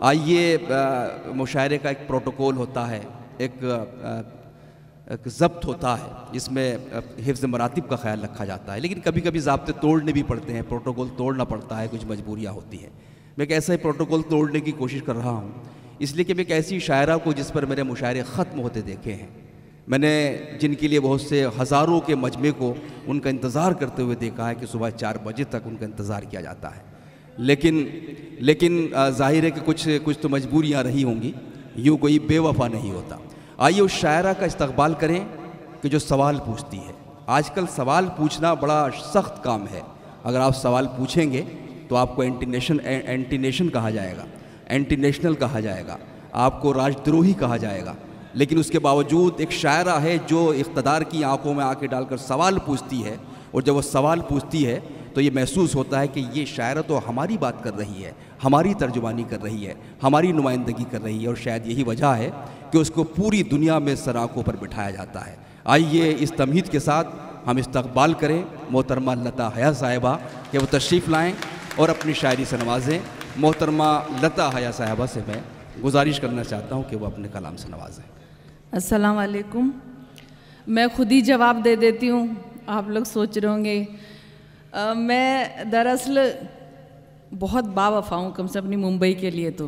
आइए, मुशायरे का एक प्रोटोकॉल होता है, एक ज़ब्त होता है, इसमें हिफ्ज़ मरातिब का ख्याल रखा जाता है, लेकिन कभी कभी ज़ाब्ते तोड़ने भी पड़ते हैं, प्रोटोकॉल तोड़ना पड़ता है, कुछ मजबूरियाँ होती हैं। मैं एक ऐसा ही प्रोटोकॉल तोड़ने की कोशिश कर रहा हूँ, इसलिए कि मैं एक ऐसी शायरा को जिस पर मेरे मुशायरे ख़त्म होते देखे हैं, मैंने जिनके लिए बहुत से हज़ारों के मजमे को उनका इंतज़ार करते हुए देखा है कि सुबह 4 बजे तक उनका इंतज़ार किया जाता है, लेकिन ज़ाहिर है कि कुछ तो मजबूरियाँ रही होंगी, यूँ कोई बेवफा नहीं होता। आइए उस शायरा का इस्तक़बाल करें कि जो सवाल पूछती है। आजकल सवाल पूछना बड़ा सख्त काम है। अगर आप सवाल पूछेंगे तो आपको एंटी नेशन कहा जाएगा, एंटी नेशनल कहा जाएगा, आपको राजद्रोही कहा जाएगा, लेकिन उसके बावजूद एक शायरा है जो इक़्तिदार की आंखों में आंखें डालकर सवाल पूछती है, और जब वो सवाल पूछती है तो ये महसूस होता है कि ये शायरा तो हमारी बात कर रही है, हमारी तर्जुमानी कर रही है, हमारी नुमाइंदगी कर रही है, और शायद यही वजह है कि उसको पूरी दुनिया में सराखों पर बिठाया जाता है। आइए इस तमहीद के साथ हम इस्तक़बाल करें मोहतरमा लता हया साहिबा कि वो तशरीफ़ लाएँ और अपनी शायरी से नवाजें। मोहतरमा लता हया साहिबा से मैं गुजारिश करना चाहता हूँ कि वो अपने कलाम से नवाजें। अस्सलाम वालेकुम। मैं खुद ही जवाब दे देती हूँ, आप लोग सोच रहे होंगे मैं दरअसल बहुत बावफा हूँ, कम से अपनी मुंबई के लिए। तो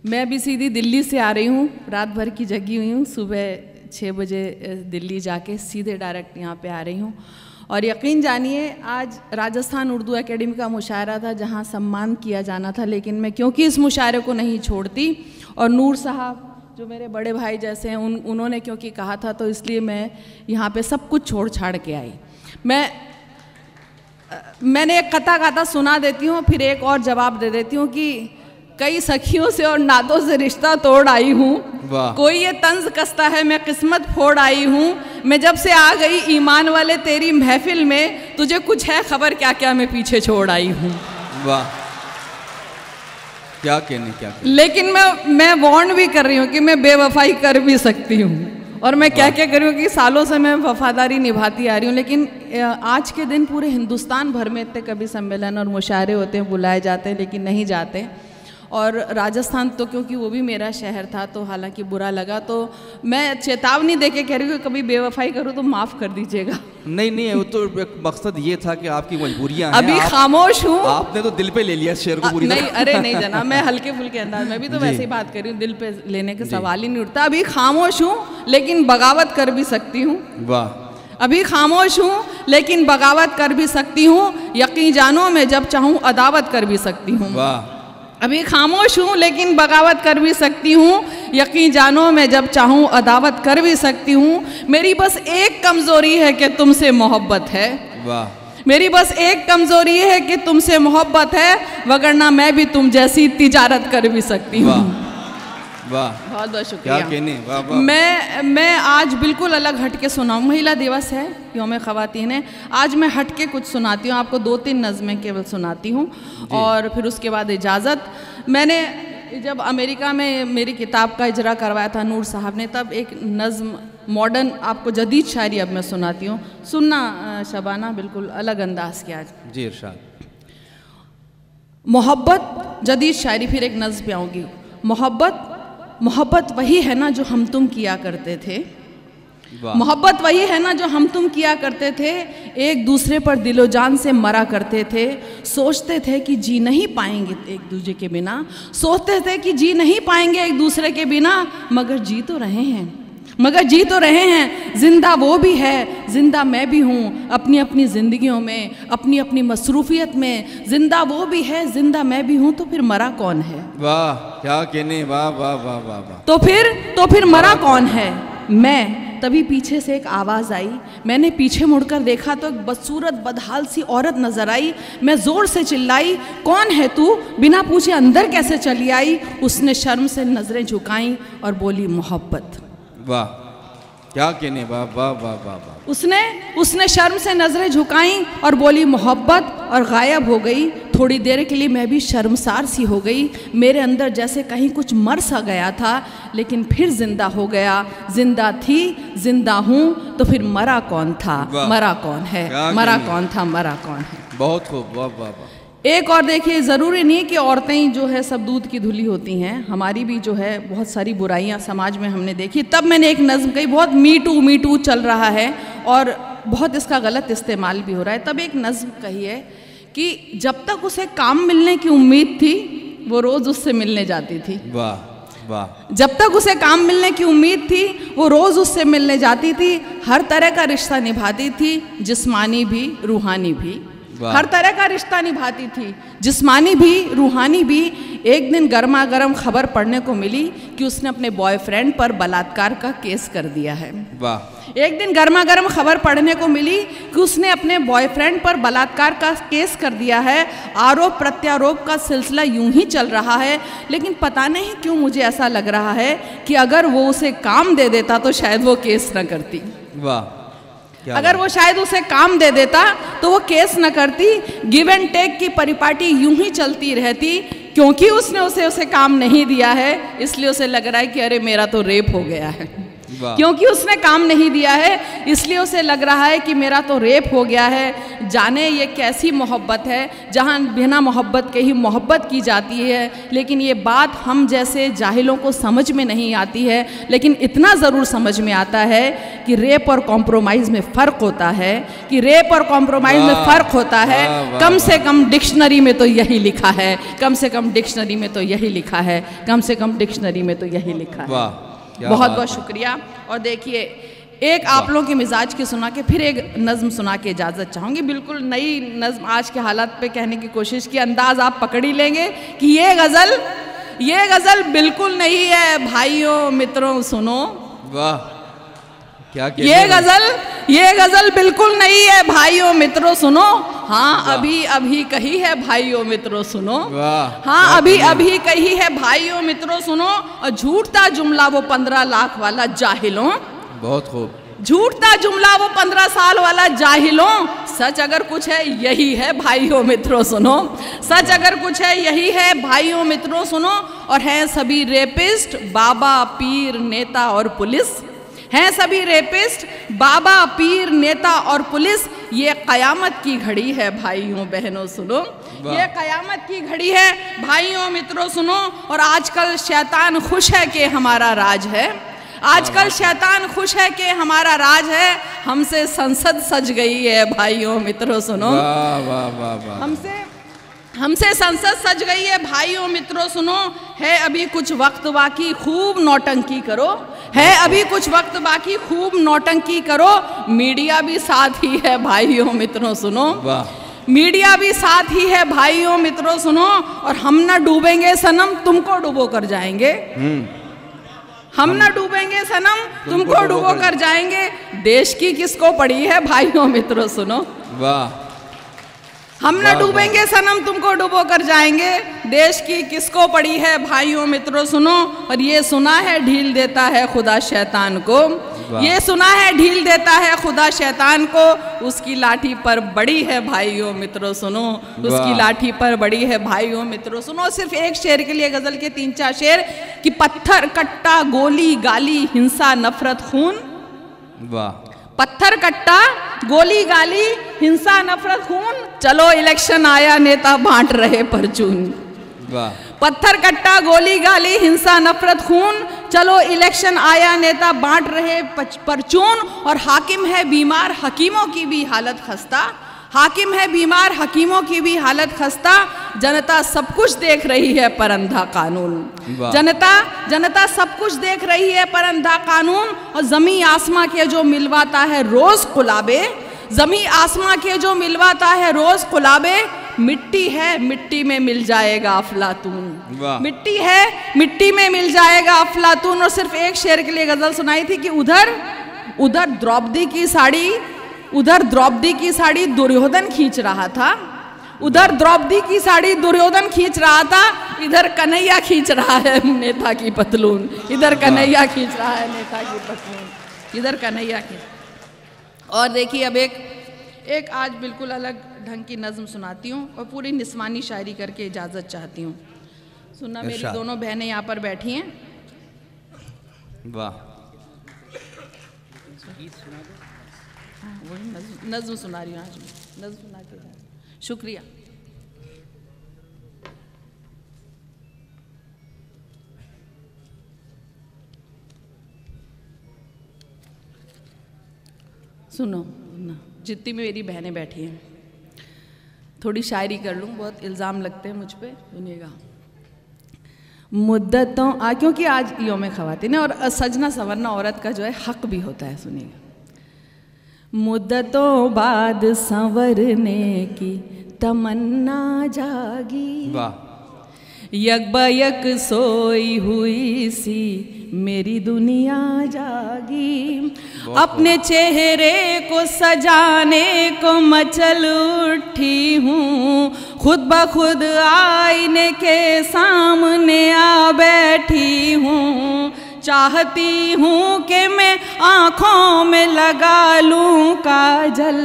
मैं अभी सीधी दिल्ली से आ रही हूँ, रात भर की जगी हुई हूँ, सुबह 6 बजे दिल्ली जाके सीधे डायरेक्ट यहाँ पे आ रही हूँ। और यकीन जानिए आज राजस्थान उर्दू एकेडमी का मुशायरा था जहाँ सम्मान किया जाना था, लेकिन मैं क्योंकि इस मुशायरे को नहीं छोड़ती, और नूर साहब जो मेरे बड़े भाई जैसे हैं उन्होंने क्योंकि कहा था, तो इसलिए मैं यहाँ पे सब कुछ छोड़ छाड़ के आई। मैंने एक कथा गाता सुना देती हूँ, फिर एक और जवाब दे देती हूँ कि कई सखियों से और नातों से रिश्ता तोड़ आई हूँ, कोई ये तंज कसता है मैं किस्मत फोड़ आई हूँ, मैं जब से आ गई ईमान वाले तेरी महफिल में, तुझे कुछ है खबर क्या क्या मैं पीछे छोड़ आई हूँ। वाह, क्या कहने। लेकिन मैं वार्न भी कर रही हूँ कि मैं बेवफाई कर भी सकती हूँ, और मैं क्या क्या कर रही हूँ कि सालों से मैं वफादारी निभाती आ रही हूँ। लेकिन आज के दिन पूरे हिंदुस्तान भर में इतने कभी सम्मेलन और मुशायरे होते हैं, बुलाए जाते हैं, लेकिन नहीं जाते। और राजस्थान तो क्योंकि वो भी मेरा शहर था, तो हालांकि बुरा लगा, तो मैं चेतावनी दे के कह रही हूँ कि कभी बेवफाई करूँ तो माफ़ कर दीजिएगा। नहीं, वो तो एक मकसद ये था कि आपकी मजबूरियाँ हैं। अभी खामोश हूँ। आपने तो दिल पे ले लिया शेर को पूरी नहीं, अरे नहीं जनाब, मैं हल्के फुल्के अंदाज में भी तो वैसे ही बात कर रही हूँ, दिल पे लेने के सवाल ही नहीं उठता। अभी खामोश हूँ लेकिन बगावत कर भी सकती हूँ। वाह। अभी खामोश हूँ लेकिन बगावत कर भी सकती हूँ, यकीन जानो मैं जब चाहूँ अदावत कर भी सकती हूँ। वाह। अभी खामोश हूँ लेकिन बगावत कर भी सकती हूँ, यकीन जानो मैं जब चाहूँ अदावत कर भी सकती हूँ। मेरी बस एक कमज़ोरी है कि तुमसे मोहब्बत है। वाह। मेरी बस एक कमज़ोरी है कि तुमसे मोहब्बत है, वगरना मैं भी तुम जैसी तिजारत कर भी सकती हूँ। वाह, बहुत बहुत शुक्रिया। क्या कहने। वाह वाह। मैं आज बिल्कुल अलग हट के सुनाऊँ। महिला दिवस है, यौम ख़वातीन है, आज मैं हट के कुछ सुनाती हूँ आपको, 2-3 नज़में केवल सुनाती हूँ, और फिर उसके बाद इजाज़त। मैंने जब अमेरिका में मेरी किताब का इजरा करवाया था नूर साहब ने, तब एक नज़्म मॉडर्न आपको जदीद शायरी अब मैं सुनाती हूँ, सुनना शबाना, बिल्कुल अलग अंदाज की आज। जी इरशाद। मोहब्बत, जदीद शायरी, फिर एक नज़्म पे आऊँगी। मोहब्बत वही है ना जो हम तुम किया करते थे, मोहब्बत वही है ना जो हम तुम किया करते थे, एक दूसरे पर दिलो जान से मरा करते थे, सोचते थे कि जी नहीं पाएंगे एक दूसरे के बिना, सोचते थे कि जी नहीं पाएंगे एक दूसरे के बिना, मगर जी तो रहे हैं, जिंदा वो भी है, जिंदा मैं भी हूँ, अपनी अपनी ज़िंदगियों में, अपनी अपनी मसरूफियत में, जिंदा वो भी है, जिंदा मैं भी हूँ, तो फिर मरा कौन है। वाह, क्या कहने। वाह वाह वाह वाह वाह। तो फिर मरा कौन है। मैं तभी पीछे से एक आवाज़ आई, मैंने पीछे मुड़कर देखा तो एक बदसूरत बदहाल सी औरत नजर आई। मैं ज़ोर से चिल्लाई, कौन है तू, बिना पूछे अंदर कैसे चली आई। उसने शर्म से नज़रें झुकाईं और बोली मोहब्बत। वाह, क्या कहने। वाह वाह वाह वाह वाह। उसने शर्म से नज़रें झुकाईं और बोली मोहब्बत, और गायब हो गई। थोड़ी देर के लिए मैं भी शर्मसार सी हो गई, मेरे अंदर जैसे कहीं कुछ मर सा गया था, लेकिन फिर जिंदा हो गया। जिंदा थी, जिंदा हूँ, तो फिर मरा कौन था, मरा कौन है, मरा कौन था, मरा कौन है। बहुत खूब। वाह वाह वाह। एक और देखिए, ज़रूरी नहीं कि औरतें ही जो है सब दूध की धुली होती हैं, हमारी भी जो है बहुत सारी बुराइयां समाज में हमने देखी। तब मैंने एक नज़्म कही, बहुत मी टू चल रहा है और बहुत इसका गलत इस्तेमाल भी हो रहा है। तब एक नज़्म कही है कि जब तक उसे काम मिलने की उम्मीद थी वो रोज़ उससे मिलने जाती थी। वाह वाह। जब तक उसे काम मिलने की उम्मीद थी वो रोज़ उससे मिलने जाती थी, हर तरह का रिश्ता निभाती थी, जिस्मानी भी रूहानी भी, हर तरह का रिश्ता निभाती थी, जिस्मानी भी रूहानी भी। एक दिन गर्मा गर्म खबर पढ़ने को मिली कि उसने अपने बॉयफ्रेंड पर बलात्कार का केस कर दिया है। वाह। एक दिन गर्मा गर्म खबर पढ़ने को मिली कि उसने अपने बॉयफ्रेंड पर बलात्कार का केस कर दिया है। आरोप प्रत्यारोप का सिलसिला यूं ही चल रहा है, लेकिन पता नहीं क्यों मुझे ऐसा लग रहा है कि अगर वो उसे काम दे देता तो शायद वो केस न करती। वाह। अगर वो शायद उसे काम दे देता तो वो केस न करती। गिव एंड टेक की परिपाटी यूं ही चलती रहती। क्योंकि उसने उसे काम नहीं दिया है, इसलिए उसे लग रहा है कि अरे मेरा तो रेप हो गया है। क्योंकि उसने काम नहीं दिया है इसलिए उसे लग रहा है कि मेरा तो रेप हो गया है। जाने ये कैसी मोहब्बत है जहाँ बिना मोहब्बत के ही मोहब्बत की जाती है। लेकिन ये बात हम जैसे जाहिलों को समझ में नहीं आती है, लेकिन इतना ज़रूर समझ में आता है कि रेप और कॉम्प्रोमाइज़ में फ़र्क होता है, कि रेप और कॉम्प्रोमाइज़ में फ़र्क होता है। कम से कम डिक्शनरी में तो यही लिखा है, कम से कम डिक्शनरी में तो यही लिखा है, कम से कम डिक्शनरी में तो यही लिखा है। बहुत बहुत शुक्रिया। और देखिए, एक आप लोगों के मिजाज की सुना के फिर एक नज़्म सुना के इजाज़त चाहूँगी। बिल्कुल नई नज़्म, आज के हालात पे कहने की कोशिश की, अंदाज़ आप पकड़ ही लेंगे कि ये गज़ल बिल्कुल नहीं है। भाइयों मित्रों सुनो। वाह, क्या ये गज़ल बिल्कुल नहीं है। भाइयों मित्रों सुनो। हाँ अभी कही है भाइयों मित्रों सुनो। हाँ अभी कही है भाइयों मित्रों सुनो। और झूठता जुमला वो 15 लाख वाला जाहिलों। बहुत खूब। झूठता जुमला वो 15 साल वाला जाहिलों। सच अगर कुछ है यही है भाइयों मित्रों सुनो। सच अगर कुछ है यही है भाइयों मित्रों सुनो। और हैं सभी रेपिस्ट बाबा पीर नेता और पुलिस। हैं सभी रेपिस्ट बाबा पीर नेता और पुलिस। ये कयामत की घड़ी है भाइयों बहनों सुनो। ये कयामत की घड़ी है भाइयों मित्रों सुनो। और आजकल शैतान खुश है कि हमारा राज है। आजकल शैतान खुश है कि हमारा राज है। हमसे संसद सज गई है भाइयों मित्रों सुनो। हमसे संसद सज गई है भाइयों मित्रों सुनो। है अभी कुछ वक्त बाकी खूब नौटंकी करो। है अभी कुछ वक्त बाकी खूब नौटंकी करो। मीडिया भी साथ ही है भाइयों मित्रों सुनो। मीडिया भी साथ ही है भाइयों मित्रों सुनो। और हम ना डूबेंगे सनम तुमको डुबो कर जाएंगे। हम ना डूबेंगे सनम तुमको डुबो कर जाएंगे। देश की किसको पड़ी है भाइयों मित्रों सुनो। वाह। हम ना डूबेंगे सनम तुमको डुबो कर जाएंगे। देश की किसको पड़ी है भाइयों मित्रों सुनो। और ये सुना है ढील देता है खुदा शैतान को। ये सुना है ढील देता है खुदा शैतान को। उसकी लाठी पर बड़ी है भाइयों मित्रों सुनो। उसकी लाठी पर बड़ी है भाइयों मित्रों सुनो। सिर्फ एक शेर के लिए गजल के 3-4 शेर कि पत्थर कट्टा गोली गाली हिंसा नफरत खून। वाह। पत्थर कट्टा गोली गाली हिंसा नफरत खून। चलो इलेक्शन आया नेता बांट रहे परचून। वाह। पत्थर कट्टा गोली गाली हिंसा नफरत खून। चलो इलेक्शन आया नेता बांट रहे परचून। और हाकिम है बीमार हकीमों की भी हालत खस्ता। हाकिम है बीमार हकीमों की भी हालत खस्ता। जनता सब कुछ देख रही है पर अंधा कानून। जनता सब कुछ देख रही है पर अंधा कानून। और जमी आसमां के जो मिलवाता है रोज कुलाबे। जमी आसमां के जो मिलवाता है रोज कुलाबे। मिट्टी है मिट्टी में मिल जाएगा अफलातून। मिट्टी है मिट्टी में मिल जाएगा अफलातून। और सिर्फ एक शेर के लिए गजल सुनाई थी कि उधर द्रौपदी की साड़ी दुर्योधन खींच रहा था। उधर द्रौपदी की साड़ी दुर्योधन खींच रहा था। इधर कन्हैया खींच रहा है नेता की पतलून। इधर कन्हैया खींच रहा है नेता की पतलून। इधर कन्हैया खींच। और देखिए अब एक आज बिल्कुल अलग ढंग की नज़्म सुनाती हूँ और पूरी निस्वानी शायरी करके इजाज़त चाहती हूँ। सुनना, मेरी दोनों बहनें यहाँ पर बैठी हैं। वाह। वही नज़्म सुना रही हूँ आज मैं। नज़्म सुना के शुक्रिया। सुनो ना, जितनी भी मेरी बहनें बैठी हैं, थोड़ी शायरी कर लूँ, बहुत इल्ज़ाम लगते हैं मुझ पे, सुनिएगा। मुद्दतों क्योंकि आज यौम ख़वातीन है और सजना संवरना औरत का जो है हक भी होता है, सुनिएगा। मुद्दतों बाद संवरने की तमन्ना जागी, वाह, यकबयक सोई हुई सी मेरी दुनिया जागी, अपने चेहरे को सजाने को मचल उठी हूँ, खुद ब खुद आईने के सामने आ बैठी हूँ, चाहती हूँ कि मैं आँखों में लगा लूँ काजल,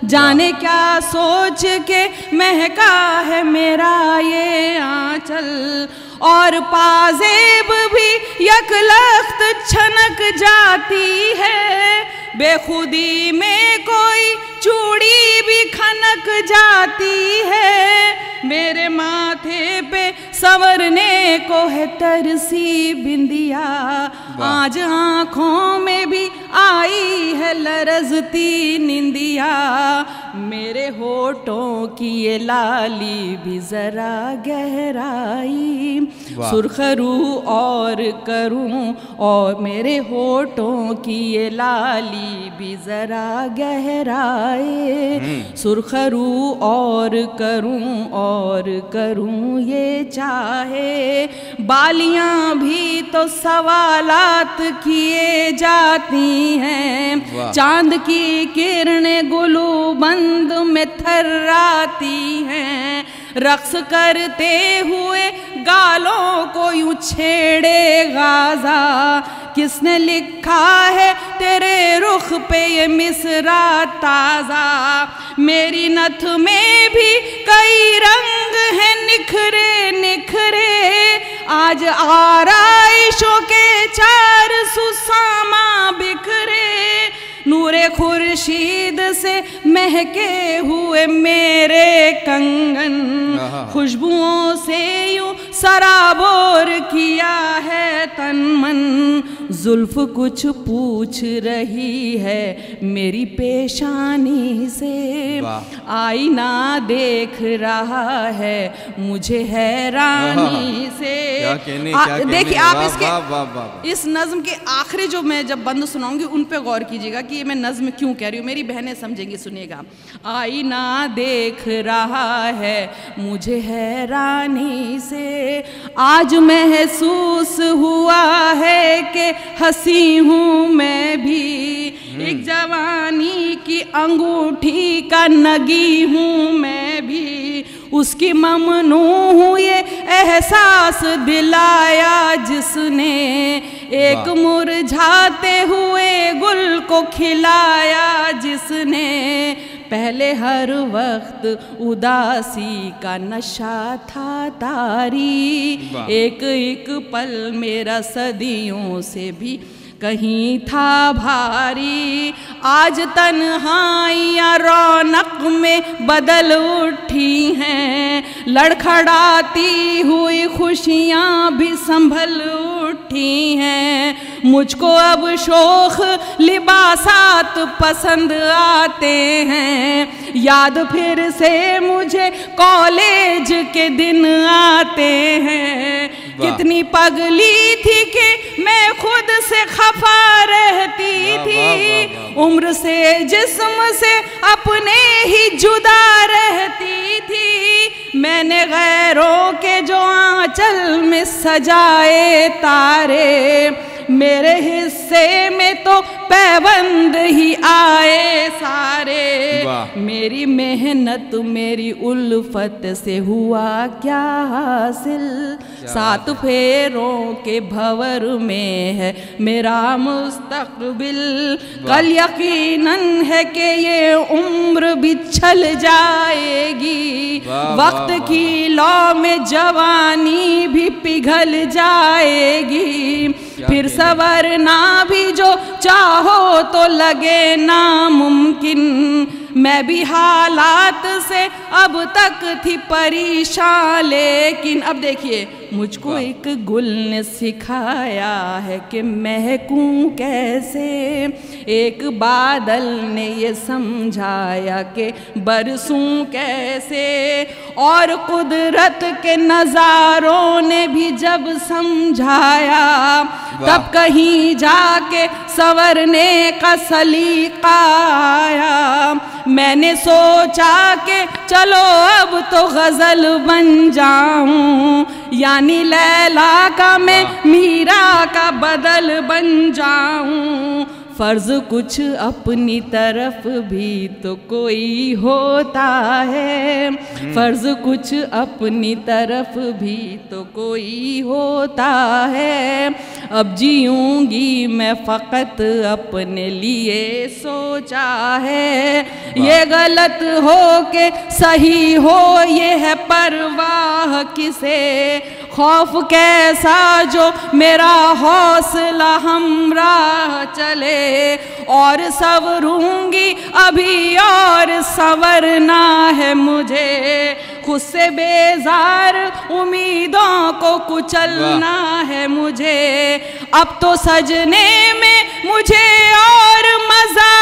जाने क्या सोच के महका है मेरा ये आंचल, और पाजेब भी यकलख्त छनक जाती है, बेखुदी में कोई चूड़ी भी खनक जाती है, मेरे माथे पे संवरने को है तरसी बिंदिया, आज आँखों में भी आई है लरजती निंदिया, मेरे होठों की ये लाली भी जरा गहराई, सुरखरू और करूं, और मेरे होठों की ये लाली भी जरा गहराई, सुरखरू और करूं ये चाहे, बालियां भी तो सवालात किए जाती हैं, चांद की किरणें गुलूबंद में थर्राती हैं, रक्स करते हुए गालों को यूं छेड़े गाजा, किसने लिखा है तेरे रुख पे ये मिसरा ताज़ा, मेरी नथ में भी कई रंग हैं निखरे निखरे, आज आराइशों के चार सुसामा बिखरे, नूरे खुर्शीद से महके हुए मेरे कंगन, खुशबुओं से यूं सराबोर किया है तन मन, जुल्फ कुछ पूछ रही है मेरी पेशानी से, आईना देख रहा है मुझे हैरानी से। देखिए आप इसके इस नज्म के आखिरी जो मैं जब बंद सुनाऊंगी उन पे गौर कीजिएगा कि ये मैं नज्म क्यों कह रही हूँ, मेरी बहनें समझेंगी, सुनिएगा। आईना देख रहा है मुझे हैरानी से, आज महसूस हुआ है कि हंसी हूँ मैं भी, एक जवानी की अंगूठी का नगी हूँ मैं भी, उसकी ममनू हूँ ये एहसास दिलाया जिसने, एक मुरझाते हुए गुल को खिलाया जिसने, पहले हर वक्त उदासी का नशा था तारी, एक एक पल मेरा सदियों से भी कहीं था भारी, आज तन्हाइयाँ रौनक में बदल उठी हैं, लड़खड़ाती हुई खुशियाँ भी संभल उठी हैं, मुझको अब शोख लिबासात पसंद आते हैं, याद फिर से मुझे कॉलेज के दिन आते हैं, कितनी पगली थी कि मैं खुद से खफा रहती थी, उम्र से जिस्म से अपने ही जुदा रहती थी, मैंने गैरों के जो आंचल में सजाए तारे, मेरे हिस्से में तो पैबंद ही आए सारे, मेरी मेहनत मेरी उल्फत से हुआ क्या हासिल, सात फेरों के भंवर में है मेरा मुस्तकबिल, कल यकीनन है कि ये उम्र भी छल जाएगी, वक्त की लौ में जवानी भी पिघल जाएगी, फिर सवरना भी जो चाहो तो लगे नामुमकिन, मैं भी हालात से अब तक थी परेशान, लेकिन अब देखिए मुझको एक गुल ने सिखाया है कि महकूं कैसे, एक बादल ने ये समझाया कि बरसूं कैसे, और कुदरत के नज़ारों ने भी जब समझाया तब कहीं जाके संवरने का सलीका आया। मैंने सोचा कि चलो अब तो गज़ल बन जाऊं, यानी लैला का मैं मीरा का बदल बन जाऊं। फ़र्ज़ कुछ अपनी तरफ भी तो कोई होता है, फ़र्ज़ कुछ अपनी तरफ भी तो कोई होता है। अब जीऊँगी मैं फ़कत अपने लिए सोचा है, ये गलत हो के सही हो ये है परवाह किसे, खौफ कैसा जो मेरा हौसला हमराह चले, और संवरूंगी अभी और संवरना है मुझे, खुद से बेजार उम्मीदों को कुचलना है मुझे। अब तो सजने में मुझे और मजा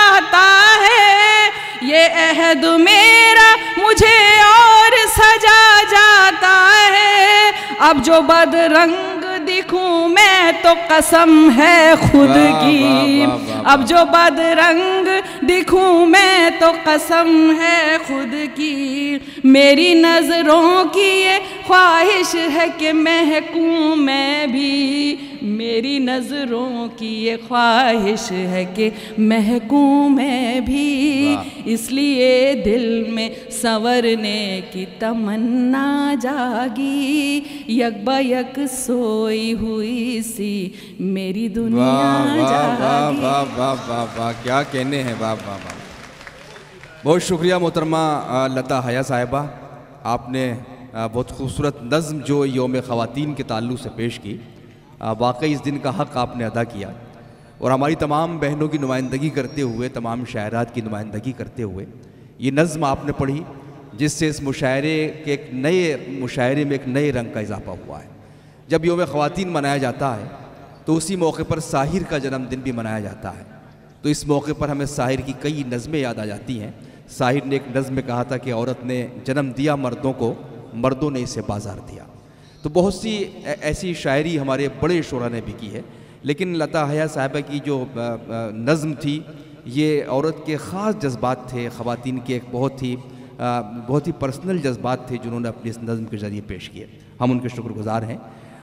आता है, ये अहद मेरा मुझे और सजा जाता है। अब जो बदरंग दिखूं मैं तो कसम है खुद की, अब जो बदरंग दिखूं मैं तो कसम है खुद की। मेरी नज़रों की ये ख्वाहिश है कि महकूं मैं भी, मेरी नज़रों की ये ख्वाहिश है कि महकूं मैं भी, इसलिए दिल में संवरने की तमन्ना जागी, यक बयक सोई हुई सी मेरी दुनिया जागी। वाह वाह वाह वाह, क्या कहने हैं, वाह वाह वाह। बहुत शुक्रिया मोहतरमा लता हया साहिबा, आपने बहुत खूबसूरत नज़्म जो यौम ख़वातीन के ताल्लुक़ से पेश की। वाकई इस दिन का हक़ आपने अदा किया, और हमारी तमाम बहनों की नुमाइंदगी करते हुए, तमाम शायरात की नुमाइंदगी करते हुए ये नज़्म आपने पढ़ी, जिससे इस मुशायरे के एक नए मुशायरे में एक नए रंग का इजाफा हुआ है। जब यौम ख़वातीन मनाया जाता है तो उसी मौके पर साहिर का जन्मदिन भी मनाया जाता है, तो इस मौके पर हमें साहिर की कई नज़में याद आ जाती हैं। साहिर ने एक नज़्म में कहा था कि औरत ने जन्म दिया मर्दों को, मर्दों ने इसे बाजार दिया। तो बहुत सी ऐसी शायरी हमारे बड़े शोरा ने भी की है, लेकिन लता हया साहिबा की जो नज़्म थी ये औरत के ख़ास जज्बात थे, ख़वातीन के एक बहुत ही पर्सनल जज्बात थे जिन्होंने अपनी इस नज़्म के ज़रिए पेश किए। हम उनके शुक्रगुज़ार हैं।